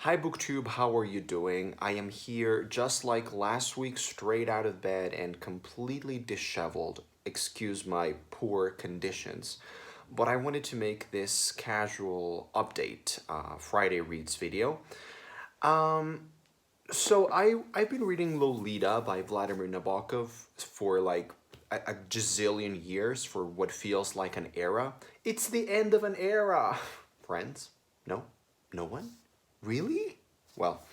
Hi BookTube, how are you doing? I am here just like last week, straight out of bed and completely disheveled. Excuse my poor conditions. But I wanted to make this casual update, Friday Reads video. Um, I've been reading Lolita by Vladimir Nabokov for like a gazillion years, for what feels like an era. It's the end of an era. Friends? No? No one? Really? Well,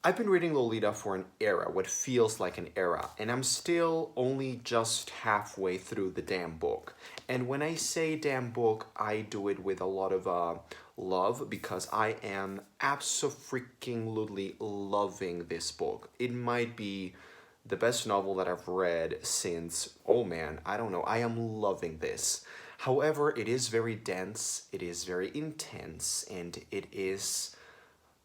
I've been reading Lolita for an era, what feels like an era, and I'm still only just halfway through the damn book. And when I say damn book, I do it with a lot of love because I am absolutely loving this book. It might be the best novel that I've read since, oh man, I don't know, I am loving this. However, it is very dense, it is very intense, and it is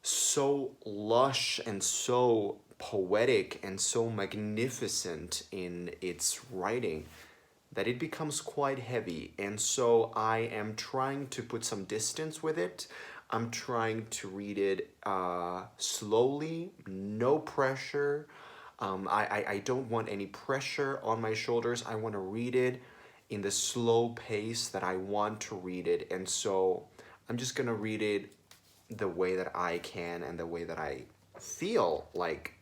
so lush and so poetic and so magnificent in its writing that it becomes quite heavy. And so I am trying to put some distance with it. I'm trying to read it slowly, no pressure. I don't want any pressure on my shoulders. I want to read it in the slow pace that I want to read it. And so I'm just going to read it the way that I can and the way that I feel like.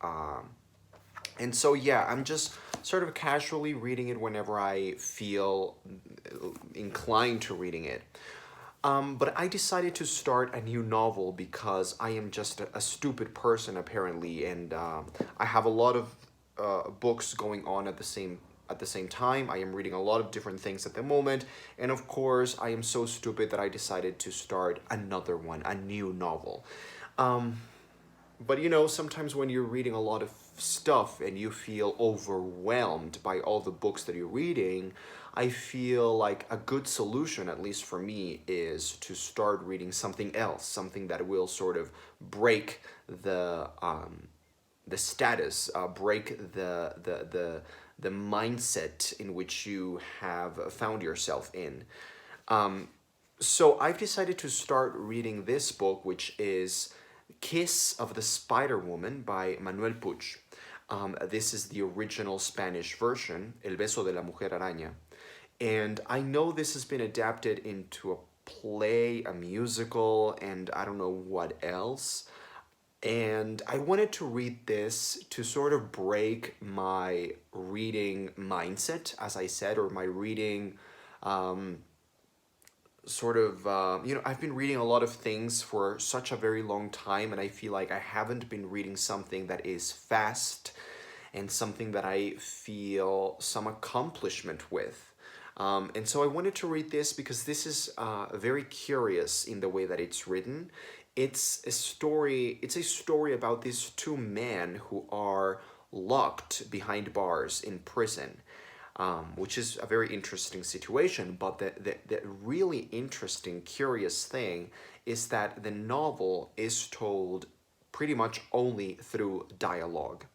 And so, yeah, I'm just sort of casually reading it whenever I feel inclined to reading it. But I decided to start a new novel because I am just a stupid person apparently, and I have a lot of books going on at the same time. I am reading a lot of different things at the moment, and of course, I am so stupid that I decided to start another one, a new novel. Um, but you know, sometimes when you're reading a lot of stuff and you feel overwhelmed by all the books that you're reading, I feel like a good solution, at least for me, is to start reading something else, something that will sort of break the status, break the mindset in which you have found yourself in. Um, so I've decided to start reading this book, which is Kiss of the Spider Woman by Manuel Puig. This is the original Spanish version, El Beso de la Mujer Araña. And I know this has been adapted into a play, a musical, and I don't know what else. And I wanted to read this to sort of break my reading mindset, as I said, or my reading um, I've been reading a lot of things for such a very long time, and I feel like I haven't been reading something that is fast and something that I feel some accomplishment with. And so I wanted to read this because this is very curious in the way that it's written. It's a story about these two men who are locked behind bars in prison, which is a very interesting situation. But the really interesting, curious thing is that the novel is told pretty much only through dialogue.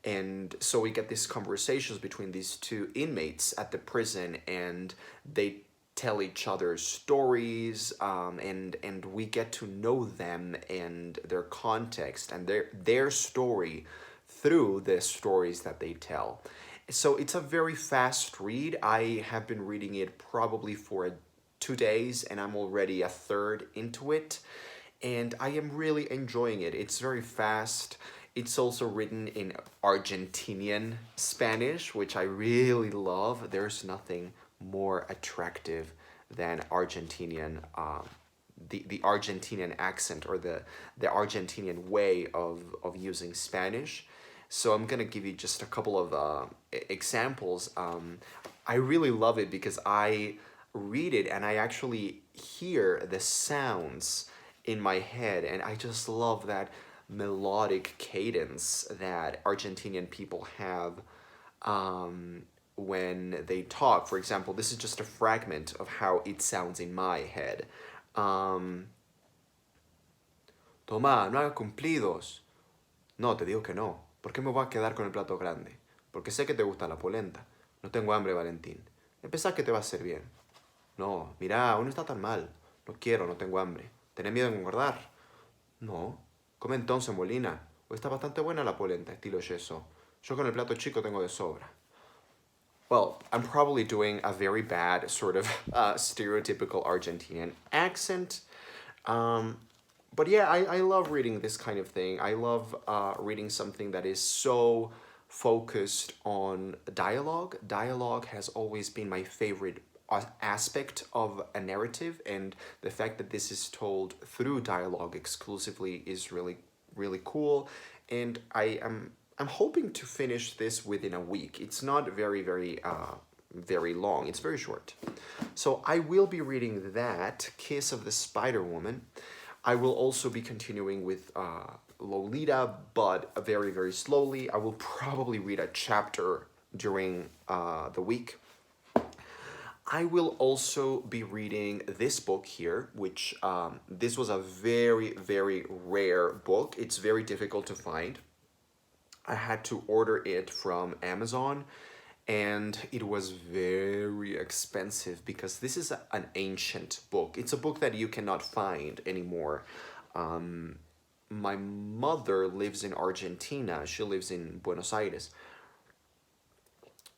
And so we get these conversations between these two inmates at the prison, and they tell each other stories, and we get to know them and their context and their story through the stories that they tell. So it's a very fast read. I have been reading it probably for 2 days, and I'm already a third into it. And I am really enjoying it. It's very fast. It's also written in Argentinian Spanish, which I really love. There's nothing more attractive than the Argentinian accent, or the Argentinian way of using Spanish. So I'm gonna give you just a couple of examples. I really love it because I read it and I actually hear the sounds in my head, and I just love that melodic cadence that Argentinian people have when they talk. For example, this is just a fragment of how it sounds in my head. Um, Toma, no hagas cumplidos. No, te digo que no. ¿Por qué me voy a quedar con el plato grande? Porque sé que te gusta la polenta. No tengo hambre, Valentín. Pensás que te va a hacer bien. No, mira, aún no está tan mal. No quiero, no tengo hambre. ¿Tenés miedo de engordar? No. Come entonces, Molina. Hoy está bastante buena la polenta, estilo yeso. Yo con el plato chico tengo de sobra. Well, I'm probably doing a very bad sort of stereotypical Argentinian accent. Um, but yeah, I love reading this kind of thing. I love reading something that is so focused on dialogue. Dialogue has always been my favorite aspect of a narrative, and the fact that this is told through dialogue exclusively is really, really cool. And I'm hoping to finish this within a week. It's not very long. It's very short. So I will be reading that, Kiss of the Spider Woman. I will also be continuing with Lolita, but very, very slowly. I will probably read a chapter during the week. I will also be reading this book here, which this was a very, very rare book. It's very difficult to find. I had to order it from Amazon, and it was very expensive because this is an ancient book. It's a book that you cannot find anymore. My mother lives in Argentina. She lives in Buenos Aires.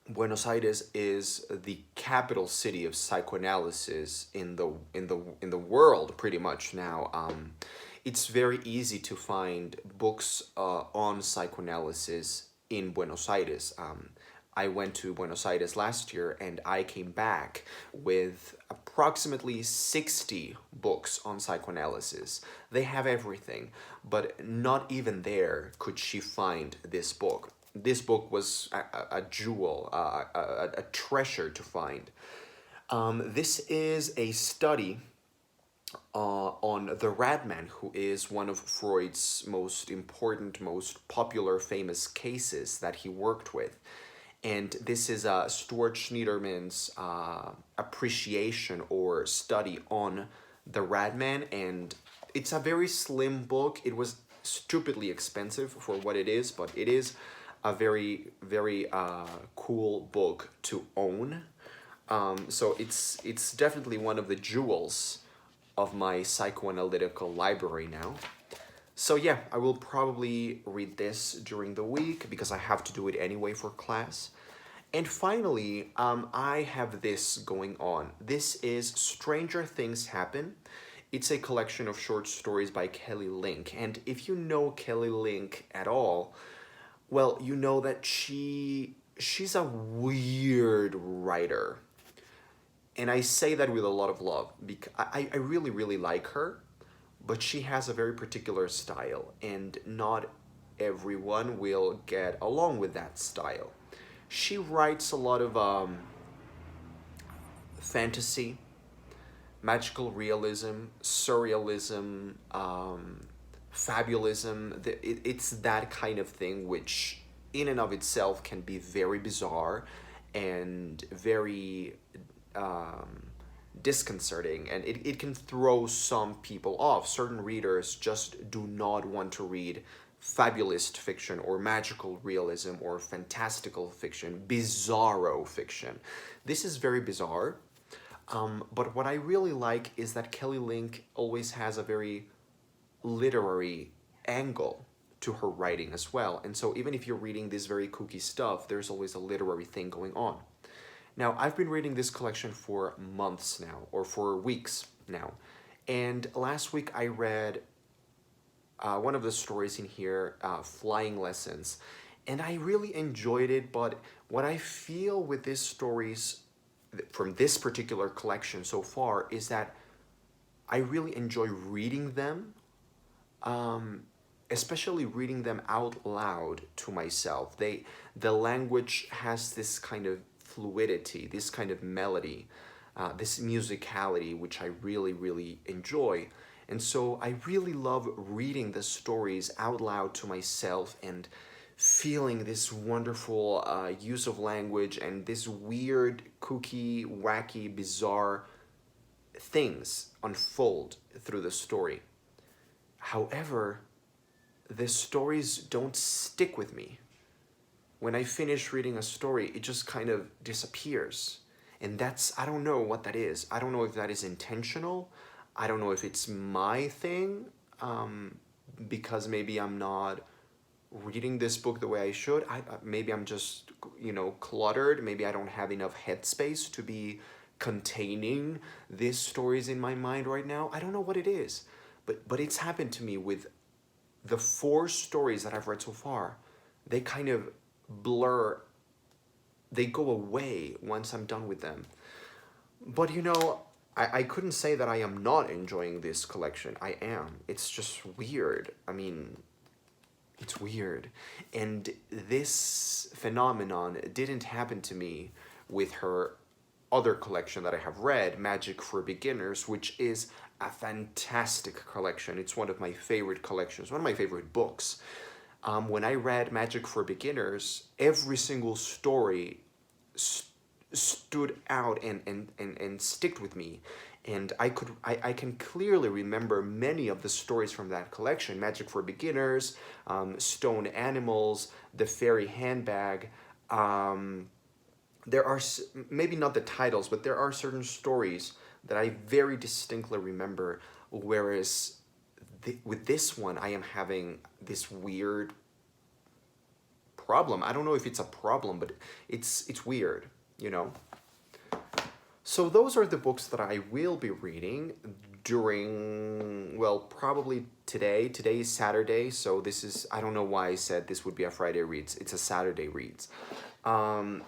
Buenos Aires is the capital city of psychoanalysis in the world pretty much now. It's very easy to find books on psychoanalysis in Buenos Aires. I went to Buenos Aires last year and I came back with approximately 60 books on psychoanalysis. They have everything, but not even there could she find this book. This book was a jewel, a treasure to find. This is a study on the Radman, who is one of Freud's most important, most popular, famous cases that he worked with. And this is Stuart Schneiderman's appreciation or study on the Radman. And it's a very slim book. It was stupidly expensive for what it is, but it is a very, very cool book to own. So it's definitely one of the jewels of my psychoanalytical library now. So yeah, I will probably read this during the week because I have to do it anyway for class. And finally, I have this going on. This is Stranger Things Happen. It's a collection of short stories by Kelly Link. And if you know Kelly Link at all, well, you know that she's a weird writer. And I say that with a lot of love because I really, really like her, but she has a very particular style, and not everyone will get along with that style. She writes a lot of fantasy, magical realism, surrealism, fabulism. It's that kind of thing which, in and of itself, can be very bizarre and very disconcerting, and it can throw some people off. Certain readers just do not want to read fabulist fiction or magical realism or fantastical fiction, bizarro fiction. This is very bizarre. But what I really like is that Kelly Link always has a very literary angle to her writing as well. And so even if you're reading this very kooky stuff, there's always a literary thing going on. Now, I've been reading this collection for months now, or for weeks now. And last week I read one of the stories in here, Flying Lessons. And I really enjoyed it, but what I feel with these stories from this particular collection so far is that I really enjoy reading them, especially reading them out loud to myself. The language has this kind of fluidity, this kind of melody, this musicality, which I really, really enjoy. And so I really love reading the stories out loud to myself and feeling this wonderful use of language and this weird, kooky, wacky, bizarre things unfold through the story. However, the stories don't stick with me. When I finish reading a story, it just kind of disappears. And I don't know what that is. I don't know if that is intentional. I don't know if it's my thing. because maybe I'm not reading this book the way I should. Maybe I'm just, cluttered. Maybe I don't have enough headspace to be containing these stories in my mind right now. I don't know what it is, but it's happened to me with the four stories that I've read so far. They kind of blur, they go away once I'm done with them. But I couldn't say that I am not enjoying this collection. I am. It's just weird. I mean, it's weird. And this phenomenon didn't happen to me with her other collection that I have read, Magic for Beginners, which is a fantastic collection. It's one of my favorite collections, one of my favorite books. When I read Magic for Beginners, every single story stood out and sticked with me. And I can clearly remember many of the stories from that collection: Magic for Beginners, Stone Animals, The Fairy Handbag. There are maybe not the titles, but there are certain stories that I very distinctly remember. Whereas with this one, I am having this weird problem. I don't know if it's a problem, but it's weird, you know. So those are the books that I will be reading during, well, probably today. Today is Saturday, so this is, I don't know why I said this would be a Friday reads. It's a Saturday reads. And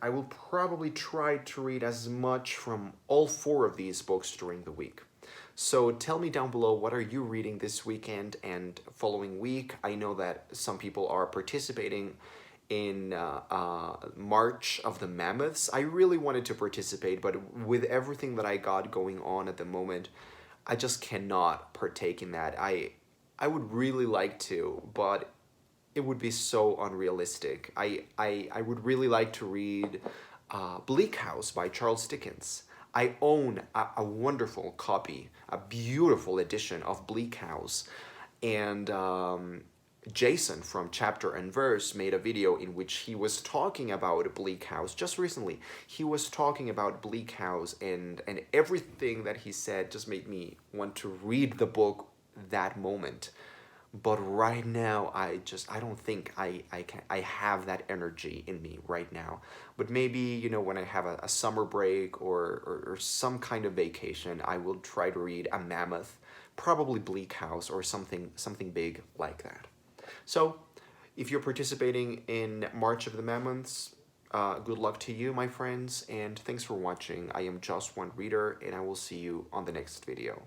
I will probably try to read as much from all four of these books during the week. So tell me down below, what are you reading this weekend and following week? I know that some people are participating in March of the Mammoths. I really wanted to participate, but with everything that I got going on at the moment, I just cannot partake in that. I would really like to, but it would be so unrealistic. I would really like to read Bleak House by Charles Dickens. I own a wonderful copy, a beautiful edition of Bleak House. And Jason from Chapter and Verse made a video in which he was talking about Bleak House just recently. He was talking about Bleak House, and everything that he said just made me want to read the book that moment. But right now, I don't think I have that energy in me right now. But maybe, when I have a summer break or some kind of vacation, I will try to read a Mammoth, probably Bleak House, or something big like that. So if you're participating in March of the Mammoths, good luck to you, my friends, and thanks for watching. I am Just One Reader, and I will see you on the next video.